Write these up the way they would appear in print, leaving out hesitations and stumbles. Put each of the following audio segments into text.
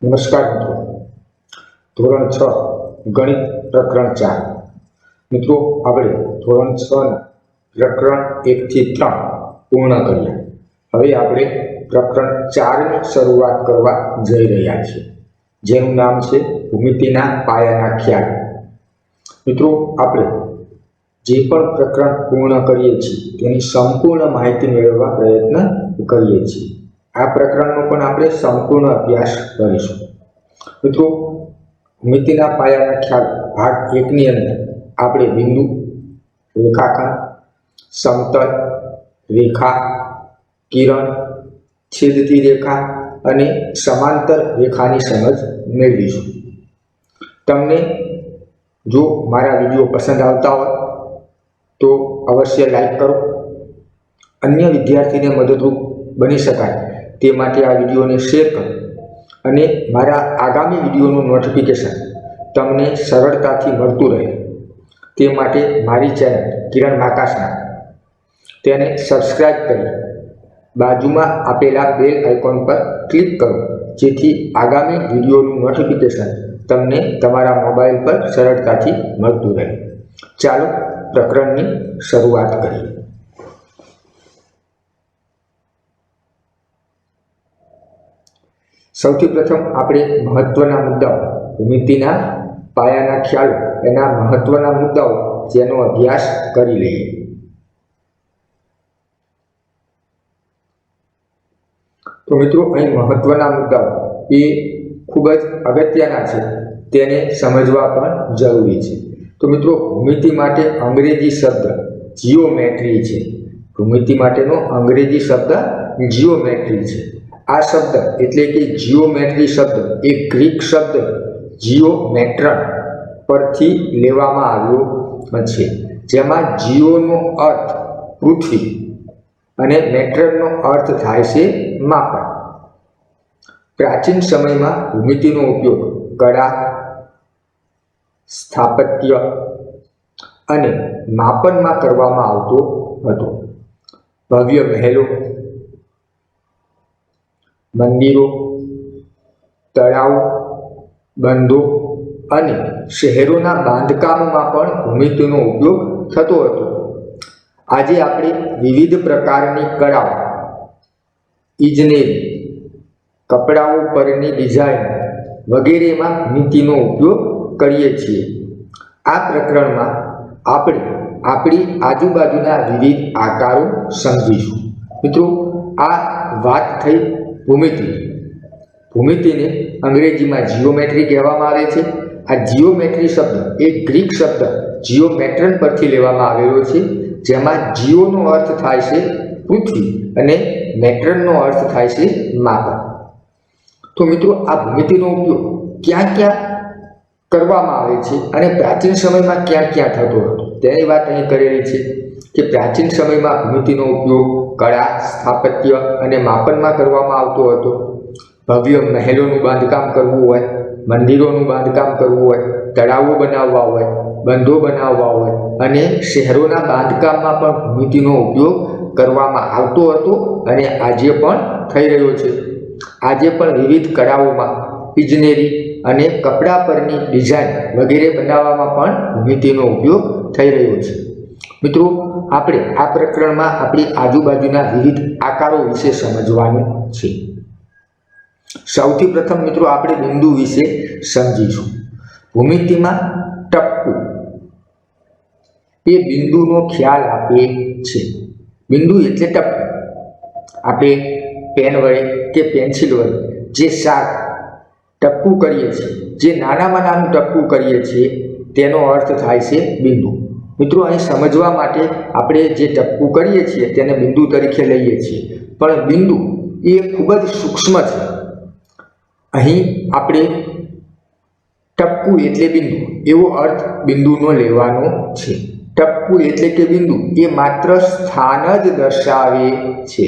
નમસ્કાર મિત્રો, ધોરણ 6 ગણિત પ્રકરણ 4 મિત્રો આપણે ધોરણ 6 ના પ્રકરણ 1 થી 3 પૂર્ણ કર્યા. હવે આપણે પ્રકરણ 4 ની શરૂઆત કરવા જઈ રહ્યા છીએ, જેનું નામ છે ભૂમિતિના પાયાના ખ્યાલ. મિત્રો આપણે જે પણ પ્રકરણ પૂર્ણ કરીએ છીએ તેની સંપૂર્ણ માહિતી મેળવવા પ્રયત્ન કરીએ છીએ. આ પ્રકરણનો પણ આપણે સંપૂર્ણ અભ્યાસ કરીશું. મિત્રો, ભૂમિતિના પાયાના ખ્યાલ ભાગ 1 ની અંદર આપણે બિંદુ, રેખાખંડ, સમતલ, રેખા, કિરણ, છેદતી રેખા અને સમાંતર રેખાની સમજ મેળવીશું. તમને જો મારા વિડીયો પસંદ આવતા હોય તો અવશ્ય લાઈક કરો. અન્ય વિદ્યાર્થીને મદદરૂપ બની શકાય તે માટે આ વિડીયોને શેર કરો અને મારા આગામી વિડીયોનું નોટિફિકેશન તમને સરળતાથી મળતું રહે તે માટે મારી ચેનલ કિરણ માકાશના તેને સબસ્ક્રાઇબ કરી બાજુમાં આપેલા બેલ આઇકોન પર ક્લિક કરો, જેથી આગામી વિડીયોનું નોટિફિકેશન તમને તમારા મોબાઈલ પર સરળતાથી મળતું રહે. ચાલો પ્રકરણની શરૂઆત કરીએ. સૌથી પ્રથમ આપણે મહત્વના મુદ્દાઓ, ભૂમિતિના પાયાના ખ્યાલો, એના મહત્વના મુદ્દાઓ જેનો અભ્યાસ કરી લઈએ. તો મિત્રો, અહીં મહત્વના મુદ્દાઓ એ ખૂબ જ અગત્યના છે, તેને સમજવા પણ જરૂરી છે. તો મિત્રો, ભૂમિતિ માટે અંગ્રેજી શબ્દ જીઓમેટ્રી છે. ભૂમિતિ માટેનો અંગ્રેજી શબ્દ જીઓમેટ્રી છે. આ શબ્દ એટલે કે જીઓમેટ્રી શબ્દ એ ગ્રીક શબ્દ જીઓમેટ્રન પરથી લેવામાં આવ્યો છે, જેમાં જીઓનો અર્થ પૃથ્વી અને મેટ્રનનો અર્થ થાય છે માપન. પ્રાચીન સમયમાં ભૂમિતિનો ઉપયોગ કળા, સ્થાપત્ય અને માપનમાં કરવામાં આવતો હતો. ભવ્ય મહેલો, મંદિરો, તળાવો, બંધો અને શહેરોના બાંધકામમાં પણ ભૂમિતિનો ઉપયોગ થતો હતો. આજે આપણે વિવિધ પ્રકારની કળાઓ, ઇજનેરી, કપડાઓ પરની ડિઝાઇન વગેરેમાં ભૂમિતિનો ઉપયોગ કરીએ છીએ. આ પ્રકરણમાં આપણે આપણી આજુબાજુના વિવિધ આકારો સમજીશું. મિત્રો, આ વાત થઈ ભૂમિતિ. ભૂમિતિને અંગ્રેજીમાં જીઓમેટ્રી કહેવામાં આવે છે. આ જીઓમેટ્રી શબ્દ એ ગ્રીક શબ્દ જીઓમેટ્રન પરથી લેવામાં આવેલો છે, જેમાં જીઓનો અર્થ થાય છે પૃથ્વી અને મેટ્રનનો અર્થ થાય છે માપન. તો મિત્રો, આ ભૂમિતિનો ઉપયોગ ક્યાં ક્યાં કરવામાં આવે છે અને પ્રાચીન સમયમાં ક્યાં ક્યાં થતો હતો તેની વાત અહીં કરેલી છે કે પ્રાચીન સમયમાં ભૂમિતિનો ઉપયોગ કળા, સ્થાપત્ય અને માપનમાં કરવામાં આવતો હતો. ભવ્ય મહેલોનું બાંધકામ કરવું હોય, મંદિરોનું બાંધકામ કરવું હોય, તળાવો બનાવવા હોય, બંધો બનાવવા હોય અને શહેરોના બાંધકામમાં પણ ભૂમિતિનો ઉપયોગ કરવામાં આવતો હતો અને આજે પણ થઈ રહ્યો છે. આજે પણ વિવિધ કળાઓમાં ઇજનેરી અને કપડા પરની ડિઝાઇન વગેરે બનાવવામાં પણ ભૂમિતિનો ઉપયોગ થઈ રહ્યો છે. મિત્રો, આપણે આ પ્રકરણમાં આપણી આજુબાજુના વિવિધ આકારો વિશે સમજવાનું છે. સૌથી પ્રથમ મિત્રો, આપણે બિંદુ વિશે સમજીશું. ભૂમિતિમાં ટપકું એ બિંદુનો ખ્યાલ આપે છે. બિંદુ એટલે ટપકું. આપણે પેન વડે કે પેન્સિલ વડે જે શાર્પ ટપકું કરીએ છીએ, જે નાનામાં નાનું ટપકું કરીએ છીએ, તેનો અર્થ થાય છે બિંદુ. મિત્રો, અહીં સમજવા માટે આપણે જે ટપકું કરીએ છીએ તેને બિંદુ તરીકે લઈએ છીએ, પણ બિંદુ એ ખૂબ જ સૂક્ષ્મ છે. અહીં આપણે ટપકું એટલે બિંદુ એવો અર્થ બિંદુનો લેવાનો છે. ટપકું એટલે કે બિંદુ એ માત્ર સ્થાન જ દર્શાવે છે.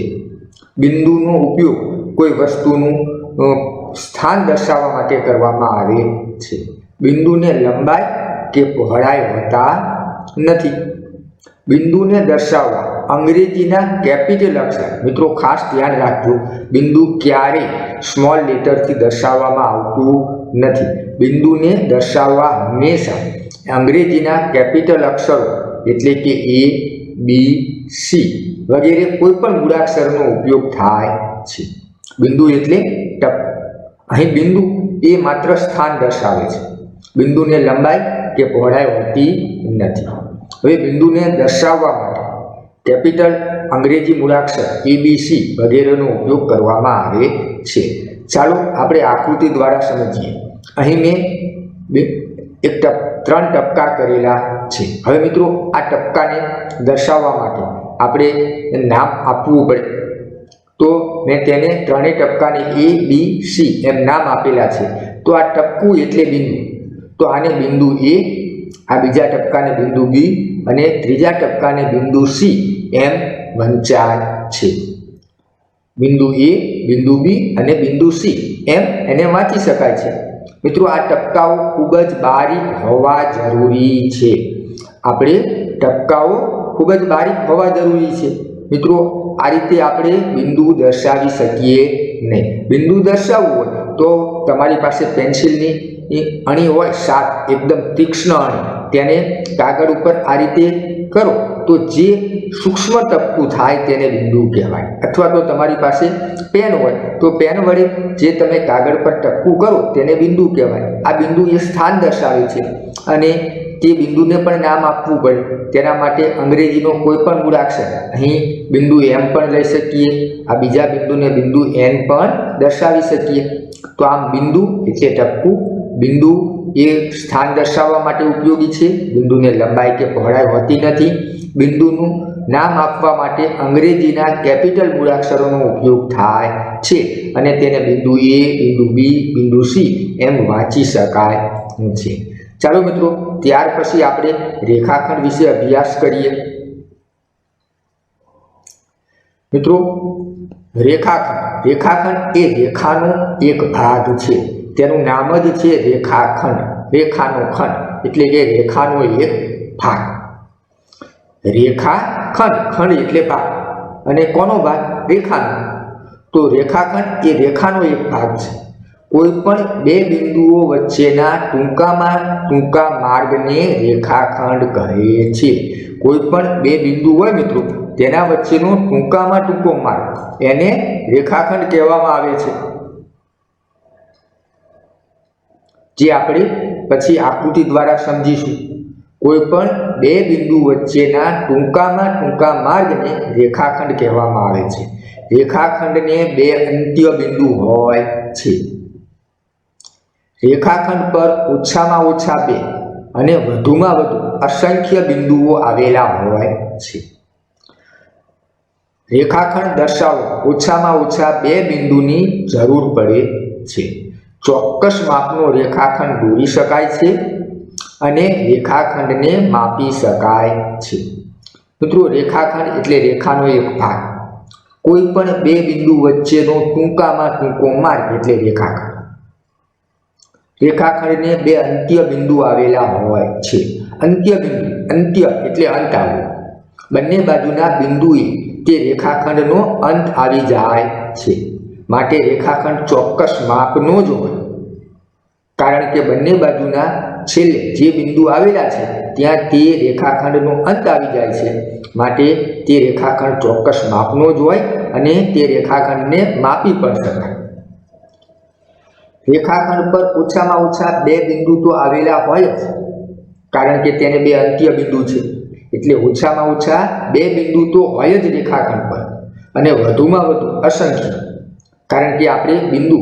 બિંદુનો ઉપયોગ કોઈ વસ્તુનું સ્થાન દર્શાવવા માટે કરવામાં આવે છે. બિંદુને લંબાઈ કે પહોળાઈ હોતા નથી. બિંદુને દર્શાવવા અંગ્રેજીના કેપિટલ અક્ષર, મિત્રો ખાસ ધ્યાન રાખજો, બિંદુ ક્યારેય સ્મોલ લેટરથી દર્શાવવામાં આવતું નથી. બિંદુને દર્શાવવા હંમેશા અંગ્રેજીના કેપિટલ અક્ષરો એટલે કે A, B, C વગેરે કોઈ પણ મૂળાક્ષરનો ઉપયોગ થાય છે. બિંદુ એટલે ટપકું. અહીં બિંદુ એ માત્ર સ્થાન દર્શાવે છે. બિંદુને લંબાઈ કે પહોળાઈ હોતી નથી. હવે બિંદુને દર્શાવવા માટે કેપિટલ અંગ્રેજી મૂળાક્ષર ABC વગેરેનો ઉપયોગ કરવામાં આવે છે. ચાલો આપણે આકૃતિ દ્વારા સમજીએ. અહીં મેં ત્રણ ટપકા કરેલા છે. હવે મિત્રો આ ટપકાને દર્શાવવા માટે આપણે નામ આપવું પડે, તો મેં તેને ત્રણેય ટપકાને A, B, C એમ નામ આપેલા છે. તો આ ટપકું એટલે બિંદુ, તો આને બિંદુ A, આ બીજા ટપકાને બિંદુ B અને ત્રીજા ટપકાને બિંદુ C એમ વંચાય છે. બિંદુ A, બિંદુ B અને બિંદુ C એમ એને વાંચી શકાય છે. મિત્રો આ ટપકાઓ ખૂબ જ બારીક હોવા જરૂરી છે. આપણે ટપકાઓ ખૂબ જ બારીક હોવા જરૂરી છે. મિત્રો આ રીતે આપણે બિંદુ દર્શાવી શકીએ નહીં. બિંદુ દર્શાવવું હોય તો તમારી પાસે પેન્સિલની અણી હોય, શાર્પ એકદમ તીક્ષ્ણ અણી, તેને કાગળ ઉપર આ રીતે કરો તો જે સૂક્ષ્મ ટપકું થાય તેને બિંદુ કહેવાય. અથવા તો તમારી પાસે પેન હોય તો પેન વડે જે તમે કાગળ પર ટપકું કરો તેને બિંદુ કહેવાય. આ બિંદુ એ સ્થાન દર્શાવે છે અને તે બિંદુને પણ નામ આપવું પડે. તેના માટે અંગ્રેજીનો કોઈ પણ મૂળાક્ષર, અહીં બિંદુ M પણ લઈ શકીએ, આ બીજા બિંદુને બિંદુ N પણ દર્શાવી શકીએ. તો આમ બિંદુ એટલે ટપકું. બિંદુ એ સ્થાન દર્શાવવા માટે ઉપયોગી છે. બિંદુને લંબાઈ કે પહોળાઈ હોતી નથી. બિંદુનું નામ આપવા માટે અંગ્રેજીના કેપિટલ મૂળાક્ષરોનો ઉપયોગ થાય છે અને તેને બિંદુ A, બિંદુ B, બિંદુ C એમ વાંચી શકાય છે. ચાલો મિત્રો, ત્યાર પછી આપણે રેખાખંડ વિશે અભ્યાસ કરીએ. મિત્રો રેખાખંડ એ રેખાનો એક ભાગ છે. તેનું નામ જ છે રેખાખંડ. રેખાનો ખંડ એટલે કે રેખાનો એક ભાગ. રેખાખંડ, ખંડ એટલે ભાગ, અને કોનો ભાગ? રેખાનો. તો રેખાખંડ એ રેખાનો એક ભાગ છે. કોઈ પણ બે બિંદુઓ વચ્ચેના ટૂંકામાં ટૂંકા માર્ગને રેખાખંડ કહે છે. કોઈ પણ બે બિંદુ હોય મિત્રો, તેના વચ્ચેનો ટૂંકામાં ટૂંકો માર્ગ એને રેખાખંડ કહેવામાં આવે છે. જે આપણે પછી આકૃતિ દ્વારા સમજીશું. કોઈ પણ બે બિંદુ વચ્ચેના ટૂંકામાં ટૂંકા માર્ગને રેખાખંડ કહેવામાં આવે છે. રેખાખંડને બે અંત્ય બિંદુ હોય છે. રેખાખંડ પર ઓછામાં ઓછા બે અને વધુમાં વધુ અસંખ્ય બિંદુઓ આવેલા હોય છે. રેખાખંડ દર્શાવવા ઓછામાં ઓછા બે બિંદુની જરૂર પડે છે. ચોક્કસ માપનો રેખાખંડ દોરી શકાય છે અને રેખાખંડને માપી શકાય છે. મિત્રો રેખાખંડ એટલે રેખાનો એક ભાગ. કોઈ પણ બે બિંદુ વચ્ચેનો ટૂંકામાં ટૂંકો માર્ગ એટલે રેખાખંડ. રેખાખંડને બે અંત્ય બિંદુ આવેલા હોય છે. અંત્ય બિંદુ, અંત્ય એટલે અંત આવવો. બંને બાજુના બિંદુએ તે રેખાખંડનો અંત આવી જાય છે. માટે રેખાખંડ ચોક્કસ માપનો જ હોય. કારણ કે બંને બાજુના છેલ્લે જે બિંદુ આવેલા છે ત્યાં તે રેખાખંડનો અંત આવી જાય છે. માટે તે રેખાખંડ ચોક્કસ માપનો જ હોય અને તે રેખાખંડને માપી પણ શકાય. રેખાખંડ પર ઓછામાં ઓછા બે બિંદુ તો આવેલા હોય જ, કારણ કે તેને બે અંત્ય બિંદુ છે. એટલે ઓછામાં ઓછા બે બિંદુ તો હોય જ રેખાખંડ પર, અને વધુમાં વધુ અસંખ્ય, કારણ કે આપણે બિંદુ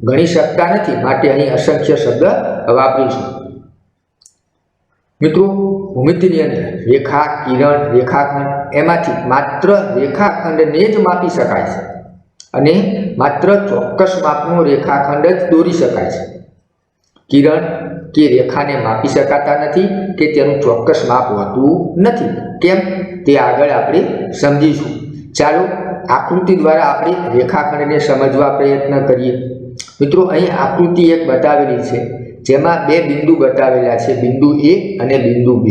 ગણી શકતા નથી. માટે અહીં અસંખ્ય શબ્દ વાપરીશું. મિત્રો ભૂમિતિની અંદર રેખા, કિરણ, રેખાખંડ એમાંથી માત્ર રેખાખંડને જ માપી શકાય છે અને માત્ર ચોક્કસ માપનો રેખાખંડ જ દોરી શકાય છે. કિરણ કે રેખાને માપી શકાતા નથી કે તેનું ચોક્કસ માપ હોતું નથી. કેમ તે આગળ આપણે સમજીશું. ચાલો આકૃતિ દ્વારા આપણે રેખાખંડને સમજવા પ્રયત્ન કરીએ. મિત્રો અહીં આકૃતિ એક બતાવેલી છે જેમાં બે બિંદુ બતાવેલા છે, બિંદુ A અને બિંદુ B.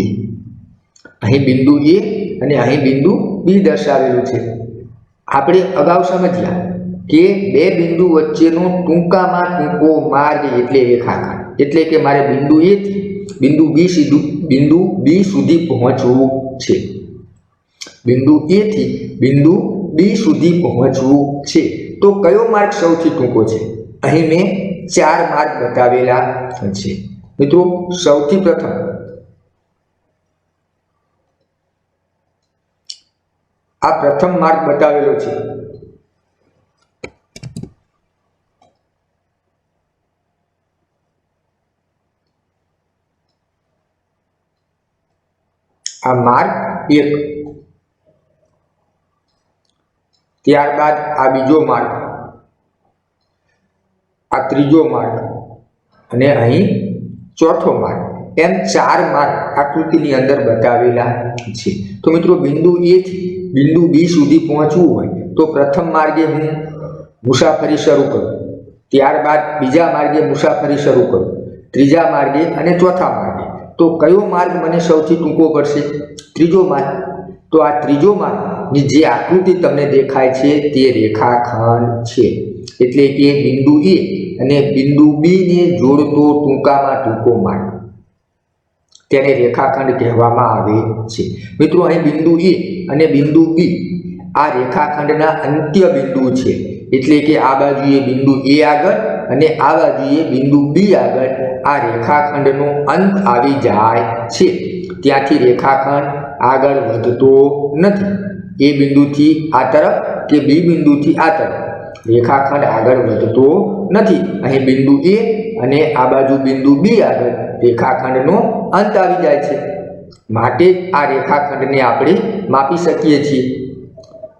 અહીં બિંદુ A અને અહીં બિંદુ બી દર્શાવેલું છે. આપણે અગાઉ સમજ્યા કે બે બિંદુ વચ્ચેનો ટૂંકામાં ટૂંકો માર્ગ એટલે રેખાખંડ. એટલે કે મારે બિંદુ એ થી બિંદુ બી સુધી પહોંચવું છે. બિંદુ એ થી બિંદુ બી સુધી પહોંચવું છે. તો કયો માર્ગ સૌથી ટૂંકો છે? અહીં મેં 4 માર્ગ બતાવેલા છે. મિત્રો, સૌથી પ્રથમ આ પ્રથમ માર્ગ બતાવેલો છે. આ માર્ગ 1. ત્યારબાદ આ બીજો માર્ગ, આ ત્રીજો માર્ગ અને અહીં ચોથો માર્ગ. એમ 4 માર્ગ આકૃતિની અંદર બતાવેલા છે. તો મિત્રો, બિંદુ એ થી બિંદુ બી સુધી પહોંચવું હોય તો પ્રથમ માર્ગે હું મુસાફરી શરૂ કરું, ત્યારબાદ બીજા માર્ગે મુસાફરી શરૂ કરું, ત્રીજા માર્ગે અને ચોથા માર્ગે. તો કયો માર્ગ મને સૌથી ટૂંકો પડશે? ત્રીજો માર્ગ. તો આ ત્રીજો માર્ગની જે આકૃતિ તમને દેખાય છે તે રેખાખંડ છે. એટલે કે બિંદુ એ અને બિંદુ બી ને જોડતો ટૂંકામાં ટૂંકો માર્ગ, તેને રેખાખંડ કહેવામાં આવે છે. મિત્રો, અહીં બિંદુ એ અને બિંદુ બી આ રેખાખંડના અંત્ય બિંદુ છે. એટલે કે આ બાજુએ બિંદુ એ આગળ અને આ બાજુએ બિંદુ બી આગળ આ રેખાખંડનો અંત આવી જાય છે. ત્યાંથી રેખાખંડ આગળ વધતો નથી. એ બિંદુથી આ તરફ કે બી બિંદુથી આ તરફ રેખાખંડ આગળ વધતો નથી. અહીં બિંદુ એ અને આ બાજુ બિંદુ બી આગળ રેખાખંડનો અંત આવી જાય છે. માટે આ રેખાખંડને આપણે માપી શકીએ છીએ.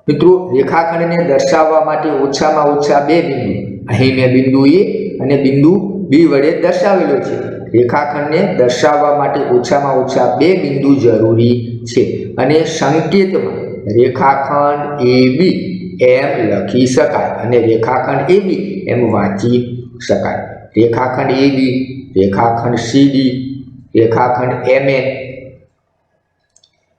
મિત્રો, રેખાખંડને દર્શાવવા માટે ઓછામાં ઓછા 2 બિંદુ, અહીં મેં બિંદુ એ અને બિંદુ બી વડે દર્શાવેલો છે. રેખાખંડને દર્શાવવા માટે ઓછામાં ઓછા 2 બિંદુ જરૂરી છે. અને સંકેતમાં રેખાખંડ AB એમ લખી શકાય અને રેખાખંડ AB એમ વાંચી શકાય. રેખાખંડ AB, રેખાખંડ CD, રેખાખંડ MN.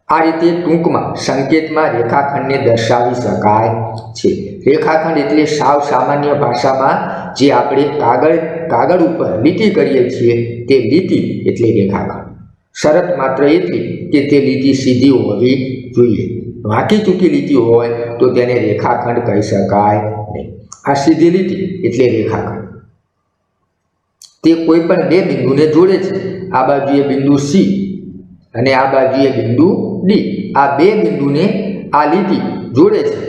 આ રીતે ટૂંકમાં સંકેતમાં રેખાખંડને દર્શાવી શકાય છે. રેખાખંડ એટલે સાવ સામાન્ય ભાષામાં જે આપણે કાગળ ઉપર લીટી કરીએ છીએ તે લીટી એટલે રેખાખંડ. શરત માત્ર એટલી કે તે લીટી સીધી હોવી જોઈએ. વાંકી ચૂકી લીટી હોય તો તેને રેખાખંડ કહી શકાય નહીં. આ સીધી લીટી એટલે રેખાખંડ. તે કોઈ પણ 2 બિંદુને જોડે છે. આ બાજુએ બિંદુ C અને આ બાજુએ બિંદુ D. આ 2 બિંદુને આ લીટી જોડે છે.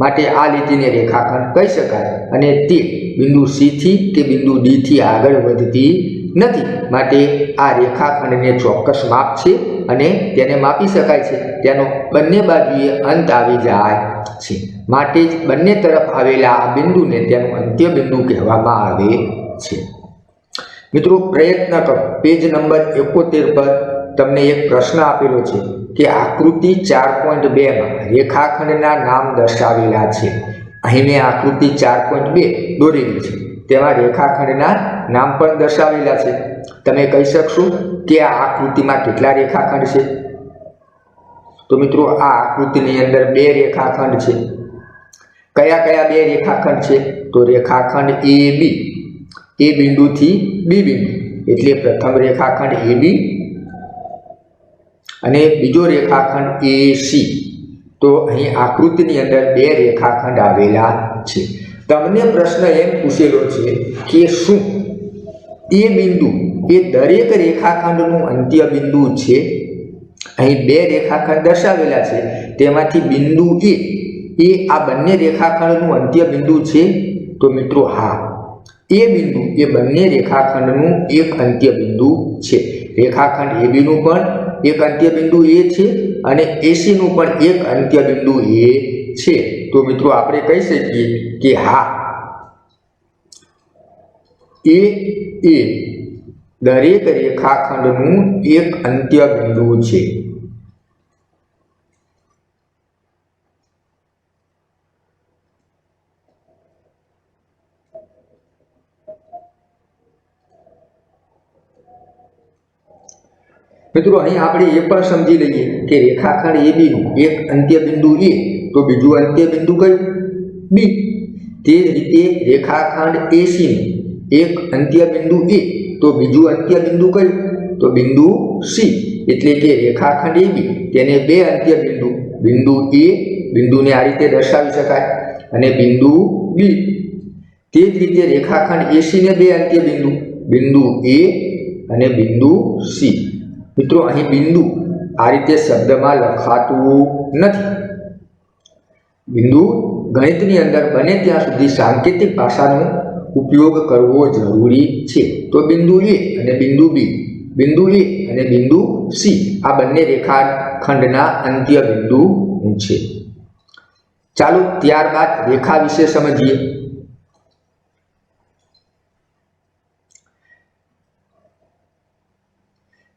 માટે આ લીટીને રેખાખંડ કહી શકાય. અને તે બિંદુ C થી કે બિંદુ D થી આગળ વધતી નથી. માટે આ રેખાખંડને ચોક્કસ માપ છે અને તેને માપી શકાય છે. તેનો બંને બાજુએ અંત આવી જાય છે. માટે જ બંને તરફ આવેલા આ બિંદુને તેનું અંત્ય બિંદુ કહેવામાં આવે છે. મિત્રો, પ્રયત્ન કરો. પેજ નંબર 71 પર તમને એક પ્રશ્ન આપેલો છે કે આકૃતિ 4.2 માં રેખાખંડના નામ દર્શાવેલા છે. અહીં મેં આકૃતિ 4.2 દોરેલી છે. તેમાં રેખાખંડના નામ પણ દર્શાવેલા છે. તમે કહી શકશો કે આ આકૃતિમાં કેટલા રેખાખંડ છે? તો મિત્રો, આ આકૃતિની અંદર 2 રેખાખંડ છે. કયા કયા 2 રેખાખંડ છે? તો રેખાખંડ AB, એ બિંદુથી બી બિંદુ એટલે પ્રથમ રેખાખંડ AB અને બીજો રેખાખંડ AC. તો અહીં આકૃતિની અંદર 2 રેખાખંડ આવેલા છે. તમને પ્રશ્ન એમ પૂછેલો છે કે શું એ બિંદુ એ દરેક રેખાખંડનું અંત્ય બિંદુ છે? અહીં 2 રેખાખંડ દર્શાવેલા છે. તેમાંથી બિંદુ એ આ બંને રેખાખંડનું અંત્ય બિંદુ છે? તો મિત્રો, હા, એ બિંદુ એ બંને રેખાખંડનું એક અંત્ય બિંદુ છે. રેખાખંડ AB નું પણ એક અંત્ય બિંદુ એ છે અને AC નું પણ એક અંત્ય બિંદુ એ છે. તો મિત્રો, આપણે કહી શકીએ કે હા, એ દરેક રેખાખંડનું એક અંત્ય બિંદુ છે. મિત્રો અહીં આપણે એ પણ સમજી લઈએ કે રેખાખંડ ABનું એક અંત્ય બિંદુ A તો બીજું અંત્ય બિંદુ કયું? B. તે જ રીતે રેખાખંડ ACનું એક અંત્ય બિંદુ A તો બીજું અંત્ય બિંદુ કયું? તો બિંદુ C. એટલે કે રેખાખંડ AB તેને બે અંત્ય બિંદુ A બિંદુને આ રીતે દર્શાવી શકાય અને બિંદુ B. તે જ રીતે રેખાખંડ AC ને બે અંત્ય બિંદુ A અને બિંદુ C. મિત્રો અહીં બિંદુ આ રીતે શબ્દમાં લખાતું નથી. બિંદુ ગણિતની અંદર બને ત્યાં સુધી સાંકેતિક ભાષાનો ઉપયોગ કરવો જરૂરી છે. તો બિંદુ A અને બિંદુ B, બિંદુ A અને બિંદુ C આ બંને રેખાખંડના અંત્ય બિંદુ છે. ચાલો ત્યારબાદ રેખા વિશે સમજીએ.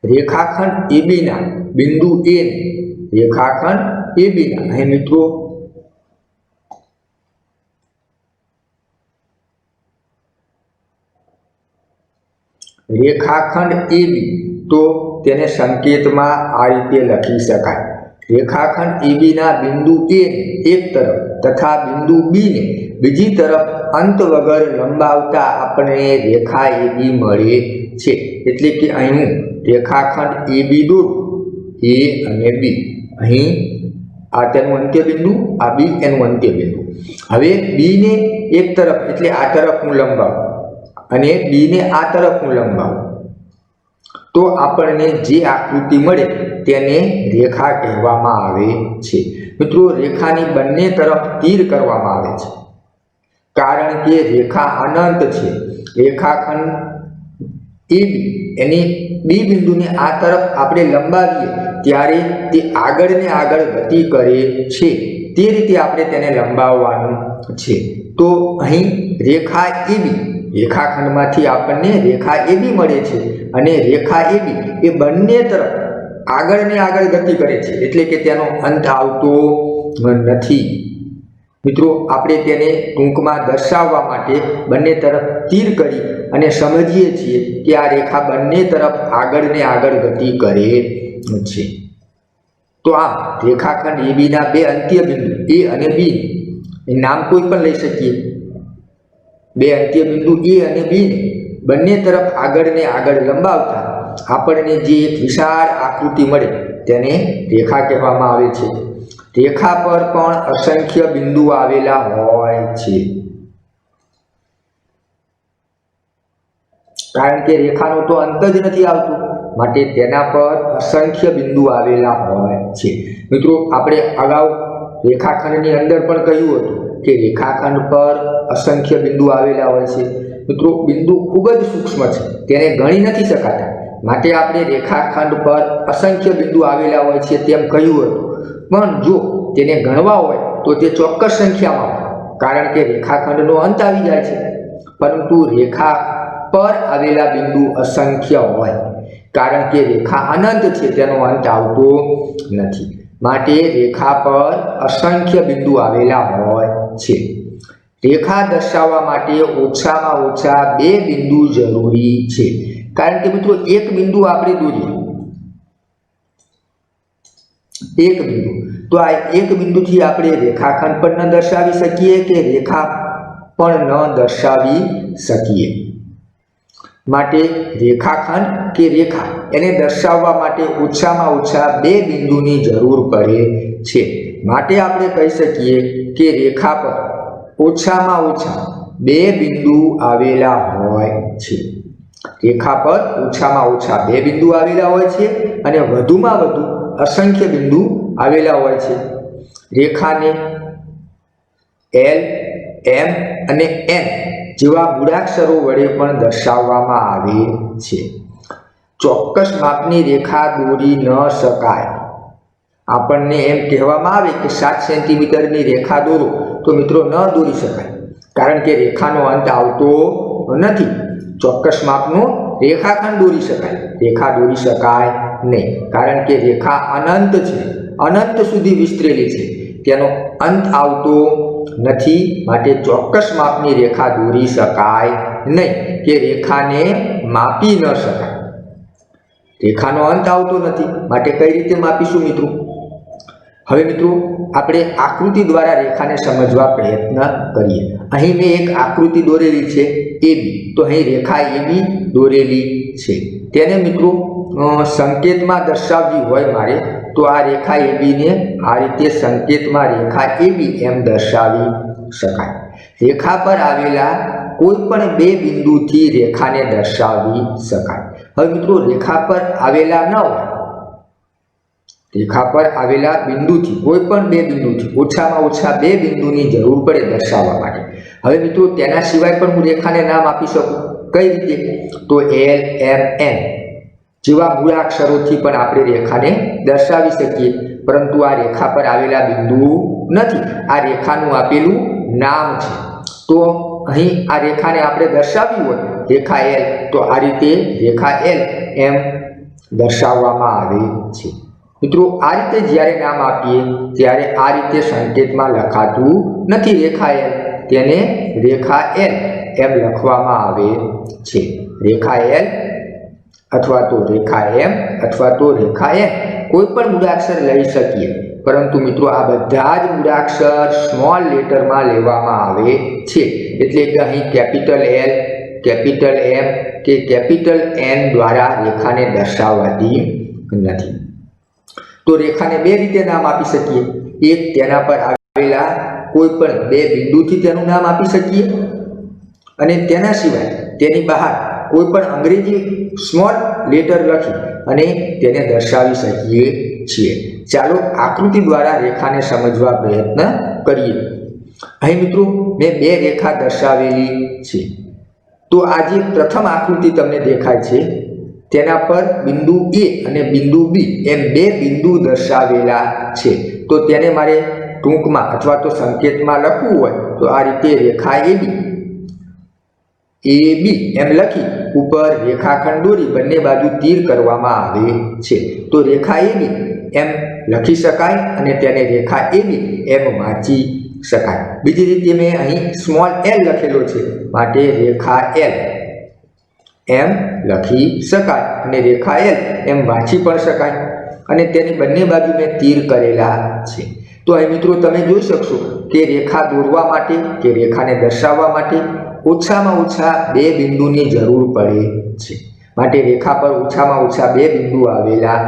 રેખાખંડ AB ના બિંદુ A ને રેખાખંડ AB ના અહીં મિત્રો રેખાખંડ AB તો તેને સંકેતમાં આ રીતે લખી શકાય. રેખાખંડ AB ના બિંદુ A ને એક તરફ તથા બિંદુ B ને બીજી તરફ અંત વગર લંબાવતા આપણને રેખા AB મળે છે. એટલે કે અહીં હું રેખાખંડ AB દોરું, A અને B. અહીં આ તેનું અંત્ય બિંદુ, આ B એનું અંત્ય બિંદુ. હવે B ને એક તરફ એટલે આ તરફ હું લંબાવું અને B ને આ તરફ હું લંબાવું તો આપણને જે આકૃતિ મળે તેને રેખા કહેવામાં આવે છે. મિત્રો રેખાની બંને તરફ તીર કરવામાં આવે છે કારણ કે રેખા અનંત છે. રેખાખંડ AB એની B બિંદુને આ તરફ આપણે લંબાવીએ ત્યારે તે આગળ ને આગળ ગતિ કરે છે. તે રીતે આપણે તેને લંબાવવાનું છે. તો અહીં રેખા AB રેખાખંડમાંથી આપણને રેખા AB મળે છે અને રેખા AB એ બંને તરફ આગળ ને આગળ ગતિ કરે છે એટલે કે તેનો અંત આવતો નથી. મિત્રો આપણે તેને ટૂંકમાં દર્શાવવા માટે બંને તરફ તીર કરી અને સમજીએ છીએ કે આ રેખા બંને તરફ આગળ ને આગળ ગતિ કરે છે. તો આમ રેખાખંડ AB ના બે અંત્ય બિંદુ A અને B એ નામ કોઈ પણ લઈ શકીએ. બે અંત્ય બિંદુ A અને B ને બંને તરફ આગળ ને આગળ લંબાવતા આપણને જે એક વિશાળ આકૃતિ મળે તેને રેખા કહેવામાં આવે છે. રેખા પર પણ અસંખ્ય બિંદુ આવેલા હોય છે કારણ કે રેખાનો તો અંત જ નથી આવતો, માટે તેના પર અસંખ્ય બિંદુ આવેલા હોય છે. મિત્રો આપણે અગાઉ રેખાખંડની અંદર પણ કહ્યું હતું કે રેખાખંડ પર અસંખ્ય બિંદુ આવેલા હોય છે. મિત્રો બિંદુ ખૂબ જ સૂક્ષ્મ છે, તેને ગણી નથી શકાતા, માટે આપણે રેખાખંડ પર અસંખ્ય બિંદુ આવેલા હોય છે તેમ કહ્યું હતું. પણ જો તેને ગણવા હોય તો તે ચોક્કસ સંખ્યામાં હોય કારણ કે રેખાખંડનો અંત આવી જાય છે. પરંતુ રેખા પર આવેલા બિંદુ અસંખ્ય હોય કારણ કે રેખા અનંત છે, તેનો અંત આવતો નથી. માટે રેખા પર અસંખ્ય બિંદુ આવેલા હોય છે. રેખા દર્શાવવા માટે ઓછામાં ઓછા બે બિંદુ જરૂરી છે કારણ કે મિત્રો એક બિંદુ આપણે દોરીએ, એક બિંદુ તો આ એક બિંદુથી આપણે રેખાખંડ પણ ન દર્શાવી શકીએ કે રેખા પણ ન દર્શાવી શકીએ. માટે રેખાખંડ કે રેખા એને દર્શાવવા માટે ઓછામાં ઓછા બે બિંદુની જરૂર પડે છે. માટે આપણે કહી શકીએ કે રેખા પર ઓછામાં ઓછા બે બિંદુ આવેલા હોય છે. રેખા પર ઓછામાં ઓછા બે બિંદુ આવેલા હોય છે અને વધુમાં વધુ અસંખ્ય બિંદુ આવેલા હોય છે. રેખાને L, M અને N જેવા મૂળાક્ષરો વડે પણ દર્શાવવામાં આવે છે. ચોક્કસ માપની રેખા દોરી ન શકાય. આપણને એમ કહેવામાં આવે કે 7 સેન્ટીમીટરની રેખા દોરો તો મિત્રો ન દોરી શકાય કારણ કે રેખાનો અંત આવતો નથી. ચોક્કસ માપનો રેખાખંડ દોરી શકાય, રેખા દોરી શકાય નહીં કારણ કે રેખા અનંત છે, અનંત સુધી વિસ્તરેલી છે, તેનો અંત આવતો નથી. માટે ચોક્કસ માપની રેખા દોરી શકાય નહીં કે રેખાને માપી ન શકાય. રેખાનો અંત આવતો નથી, માટે કઈ રીતે માપીશું મિત્રો? હવે મિત્રો આપણે આકૃતિ દ્વારા રેખાને સમજવા પ્રયત્ન કરીએ. અહીં મેં એક આકૃતિ દોરેલી છે AB, તો અહીં રેખા AB દોરેલી છે. તેને મિત્રો સંકેતમાં દર્શાવવી હોય મારે તો આ રેખા AB ને આ રીતે સંકેતમાં રેખા AB એમ દર્શાવી શકાય. રેખા પર આવેલા કોઈ પણ બે બિંદુથી રેખાને દર્શાવી શકાય. હવે મિત્રો રેખા પર આવેલા ન હોય, રેખા પર આવેલા બિંદુથી કોઈ પણ બે બિંદુથી ઓછામાં ઓછા બે બિંદુની જરૂર પડે દર્શાવવા માટે. હવે મિત્રો તેના સિવાય પણ હું રેખાને નામ આપી શકું. કઈ રીતે? તો L, M, N જેવા મૂળાક્ષરોથી પણ આપણે રેખાને દર્શાવી શકીએ. પરંતુ આ રેખા પર આવેલા બિંદુ નથી, આ રેખાનું આપેલું નામ છે. તો અહીં આ રેખાને આપણે દર્શાવવી હોય રેખા L, તો આ રીતે રેખા L એમ દર્શાવવામાં આવે છે. મિત્રો આ રીતે જ્યારે નામ આપીએ ત્યારે આ રીતે સંકેતમાં લખાતું નથી રેખા L, તેને રેખા L એમ લખવામાં આવે છે. રેખા L અથવા તો રેખા M અથવા તો રેખા N કોઈ પણ મૂળાક્ષર લઈ શકીએ, પરંતુ મિત્રો આ બધા જ મૂળાક્ષર સ્મોલ લેટરમાં લેવામાં આવે છે. એટલે કે અહીં કેપિટલ L, કેપિટલ M કે કેપિટલ N દ્વારા રેખાને દર્શાવવાતી નથી. તો રેખાને બે રીતે નામ આપી શકીએ. એક, તેના પર આવેલા કોઈ પણ બે બિંદુથી તેનું નામ આપી શકીએ, અને તેના સિવાય તેની બહાર કોઈ પણ અંગ્રેજી સ્મોલ લેટર લખી અને તેને દર્શાવી શકીએ છીએ. ચાલો આકૃતિ દ્વારા રેખાને સમજવા પ્રયત્ન કરીએ. અહીં મિત્રો મેં બે રેખા દર્શાવેલી છે. તો આ જે પ્રથમ આકૃતિ તમને દેખાય છે તેના પર બિંદુ A અને બિંદુ B એમ બે બિંદુ દર્શાવેલા છે. તો તેને મારે ટૂંકમાં અથવા તો સંકેતમાં લખવું હોય તો આ રીતે રેખા AB એમ લખી ઉપર રેખાખંડ દોરી બંને બાજુ તીર કરવામાં આવે છે. તો રેખા AB એમ લખી શકાય અને તેને રેખા AB એમ વાંચી શકાય. બીજી રીતે મેં અહીં સ્મોલ l લખેલો છે, માટે રેખા L એમ લખી શકાય અને રેખા L એમ વાંચી પણ શકાય, અને તેની બંને બાજુ મેં તીર કરેલા છે. તો અહીં મિત્રો તમે જોઈ શકશો કે રેખા દોરવા માટે કે રેખાને દર્શાવવા માટે ઓછામાં ઓછા બે બિંદુની જરૂર પડે છે. માટે રેખા પર ઓછામાં ઓછા બે બિંદુ આવેલા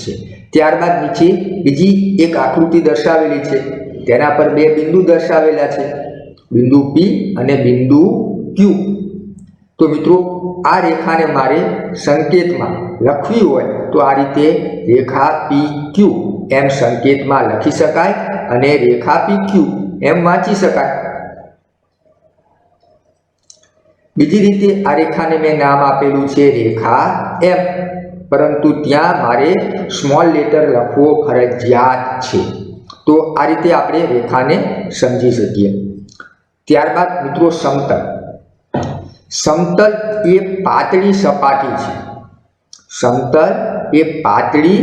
છે. ત્યારબાદ નીચે બીજી એક આકૃતિ દર્શાવેલી છે, તેના પર બે બિંદુ દર્શાવેલા છે, બિંદુ P અને બિંદુ Q. તો મિત્રો આ રેખાને મારે સંકેતમાં લખવી હોય તો આ રીતે રેખા PQ એમ સંકેતમાં લખી શકાય અને રેખા PQ એમ વાંચી શકાય. બીજી રીતે આ રેખાને મેં નામ આપેલું છે રેખા M, પરંતુ ત્યાં મારે સ્મોલ લેટર લખવો ફરજિયાત છે. તો આ રીતે આપણે રેખાને સમજી શકીએ. ત્યારબાદ મિત્રો સમતલ. સમતલ એ પાતળી સપાટી છે. સમતલ એ પાતળી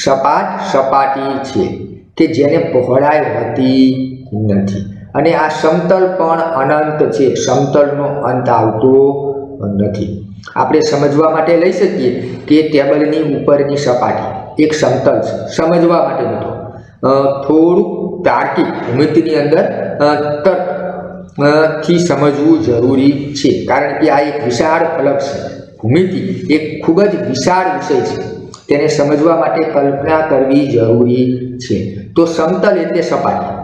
સપાટ સપાટી છે કે જેને પહોળાઈ હોતી નથી, અને આ સમતલ પણ અનંત છે. સમતલનો અંત આવતો નથી. આપણે સમજવા માટે લઈ શકીએ કે ટેબલની ઉપરની સપાટી એક સમતલ છે. સમજવા માટે મિત્રો થોડું તાર્કિક ભૂમિતિની અંદર થી સમજવું જરૂરી છે, કારણ કે આ એક વિશાળ ફલક છે. ભૂમિતિ એક ખૂબ જ વિશાળ વિષય છે, તેને સમજવા માટે કલ્પના કરવી જરૂરી છે. તો સમતલ એટલે સપાટી,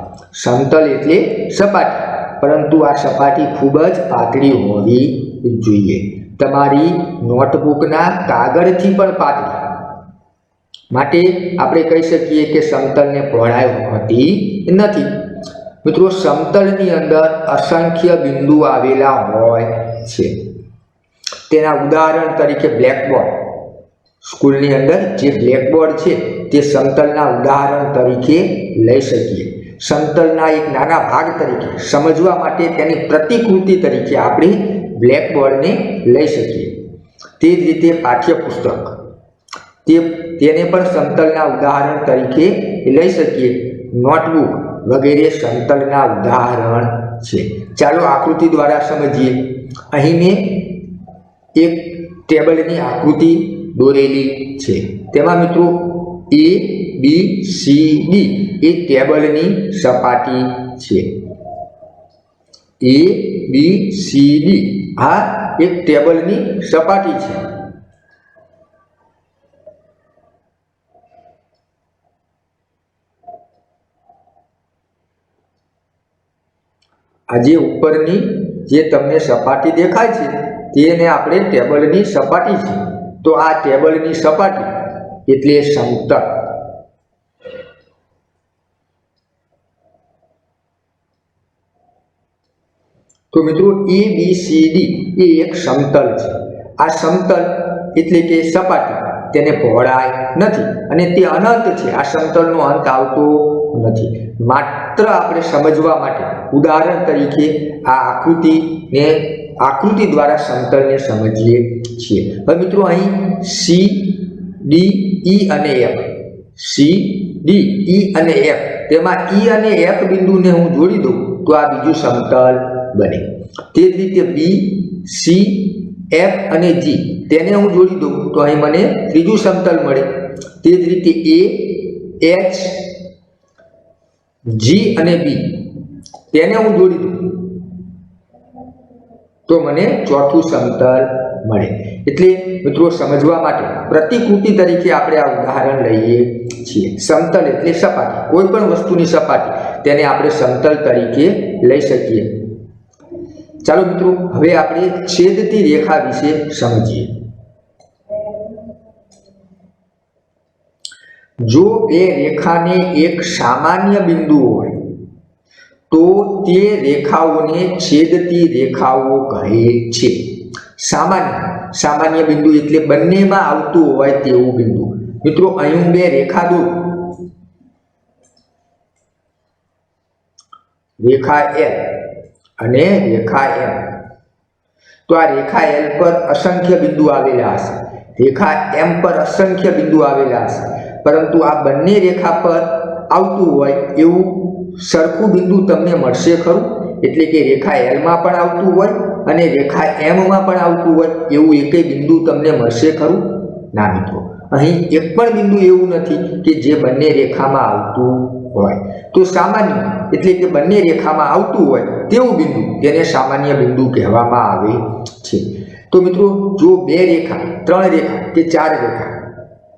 સમતલ એટલે સપાટી, પરંતુ આ સપાટી ખૂબ જ પાતળી હોવી જોઈએ. તમારી નોટબુકના કાગળથી પણ પાતળી. માટે આપણે કહી શકીએ કે સમતલને પહોળાઈ હોતી નથી. મિત્રો સમતલની અંદર અસંખ્ય બિંદુ આવેલા હોય છે. તેના ઉદાહરણ તરીકે બ્લેકબોર્ડ. સ્કૂલની અંદર જે બ્લેકબોર્ડ છે તે સમતલના ઉદાહરણ તરીકે લઈ શકીએ. સમતલના એક નાના ભાગ તરીકે સમજવા માટે તેની પ્રતિકૃતિ તરીકે આપણે બ્લેકબોર્ડને લઈ શકીએ. તે જ રીતે પાઠ્યપુસ્તક, તેને પણ સમતલના ઉદાહરણ તરીકે લઈ શકીએ. નોટબુક વગેરે સમતલના ઉદાહરણ છે. ચાલો આકૃતિ દ્વારા સમજીએ. અહીં મેં એક ટેબલની આકૃતિ દોરેલી છે। તેમાં મિત્રો A, B, C, D એ ટેબલની સપાટી છે। A, B, C, D આ એક ટેબલની સપાટી છે। આ જે ઉપરની જે તમને સપાટી દેખાય છે તેને આપણે ટેબલની સપાટી છે। તો આ ટેબલની સપાટી એટલે સમતલ। તો મિત્રો A, B, C, D એ એક સમતલ છે। આ સમતલ એટલે કે સપાટી તેને પહોળાઈ નથી અને તે અનંત છે। આ સમતલનો અંત આવતો નથી। માત્ર આપણે સમજવા માટે ઉદાહરણ તરીકે આ આકૃતિ દ્વારા સમતલને સમજીએ છીએ। હવે મિત્રો અહીં C, D, E અને F, C, D, E અને F તેમાં E અને F બિંદુને હું જોડી દઉં તો આ બીજું સમતલ બને। તે જ રીતે B, C, F અને G તેને હું જોડી દઉં તો અહીં મને ત્રીજું સમતલ મળે। તે જ રીતે A, H, G અને B તેને હું જોડી દઉં તો મને ચોથું સમતલ મળે। એટલે મિત્રો સમજવા માટે પ્રતિકૃતિ તરીકે આપણે આ ઉદાહરણ લઈએ છીએ। સમતલ એટલે સપાટી, કોઈ પણ વસ્તુની સપાટી તેને આપણે સમતલ તરીકે લઈ શકીએ। ચાલો મિત્રો હવે આપણે છેદતી રેખા વિશે સમજીએ। જો બે રેખાને એક સામાન્ય બિંદુ હોય તો તે રેખાઓને છેદતી રેખાઓ કહે છે। સામાન્ય બિંદુ એટલે બંનેમાં આવતું હોય તેવું બિંદુ। મિત્રો અહીં હું બે રેખા દોરું, રેખા L અને રેખા M। તો આ રેખા L પર અસંખ્ય બિંદુ આવેલા હશે, રેખા M પર અસંખ્ય બિંદુ આવેલા હશે, પરંતુ આ બંને રેખા પર આવતું હોય એવું સરખું બિંદુ તમને મળશે ખરું? એટલે કે રેખા L માં પણ આવતું હોય અને રેખા M માં પણ આવતું હોય એવું એકેય બિંદુ તમને મળશે ખરું? ના મિત્રો, અહીં એક પણ બિંદુ એવું નથી કે જે બંને રેખામાં આવતું હોય। તો સામાન્ય એટલે કે બંને રેખામાં આવતું હોય તેવું બિંદુ તેને સામાન્ય બિંદુ કહેવામાં આવે છે। તો મિત્રો જો બે રેખા, ત્રણ રેખા કે ચાર રેખા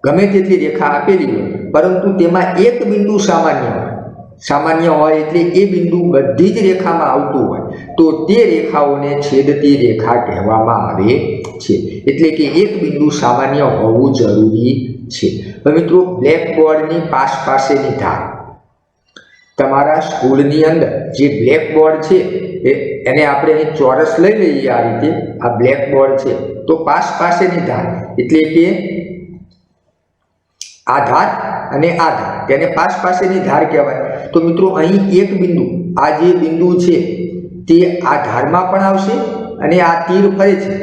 ગમે તેટલી રેખા આપેલી હોય પરંતુ તેમાં એક બિંદુ સામાન્ય હોય એટલે એ બિંદુ બધી જ રેખામાં આવતું હોય તો તે રેખાઓને છેદતી રેખા કહેવામાં આવે છે। એટલે કે એક બિંદુ સામાન્ય હોવું જરૂરી છે। હવે મિત્રો બ્લેકબોર્ડની પાસેની ધાર, તમારા સ્કૂલની અંદર જે બ્લેકબોર્ડ છે એને આપણે અહીં ચોરસ લઈ લઈએ। આ રીતે આ બ્લેકબોર્ડ છે તો પાસેની ધાર એટલે કે આ ધાર અને આ ધાર તેને પાસેની ધાર કહેવાય। તો મિત્રો અહીં એક બિંદુ, આ જે બિંદુ છે તે આ ધારમાં પણ આવશે અને આ તીર ફરે છે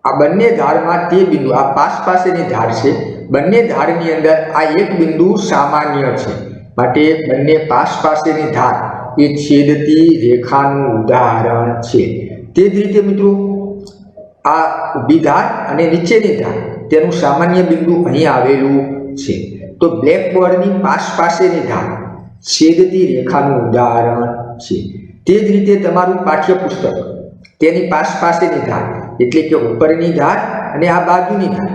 આ બંને ધારમાં તે બિંદુ, આ પાસેની ધાર છે, બંને ધારની અંદર આ એક બિંદુ સામાન્ય છે માટે બંને પાસેની ધાર એ છેદતી રેખાનું ઉદાહરણ છે। તે જ રીતે મિત્રો આ ઊભી ધાર અને નીચેની ધાર તેનું સામાન્ય બિંદુ અહીં આવેલું છે। તો બ્લેકબોર્ડની પાસેની ધાર છેદતી રેખાનું ઉદાહરણ છે। તે જ રીતે તમારું પાઠ્યપુસ્તક, તેની પાસેની ધાર એટલે કે ઉપરની ધાર અને આ બાજુની ધાર,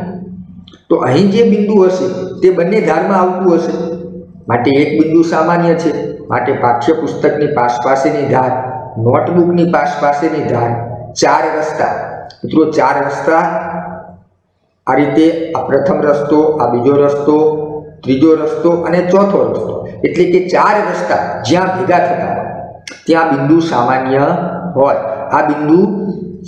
તો અહીં જે બિંદુ હશે તે બંને ધારમાં આવતું હશે માટે એક બિંદુ સામાન્ય છે માટે પાઠ્યપુસ્તકની પાસેની ધાર, નોટબુકની પાસેની ધાર, ચાર રસ્તા, મિત્રો ચાર રસ્તા આ રીતે, આ પ્રથમ રસ્તો, આ બીજો રસ્તો, ત્રીજો રસ્તો અને ચોથો રસ્તો એટલે કે ચાર રસ્તા જ્યાં ભેગા થતા હોય ત્યાં બિંદુ સામાન્ય હોય। આ બિંદુ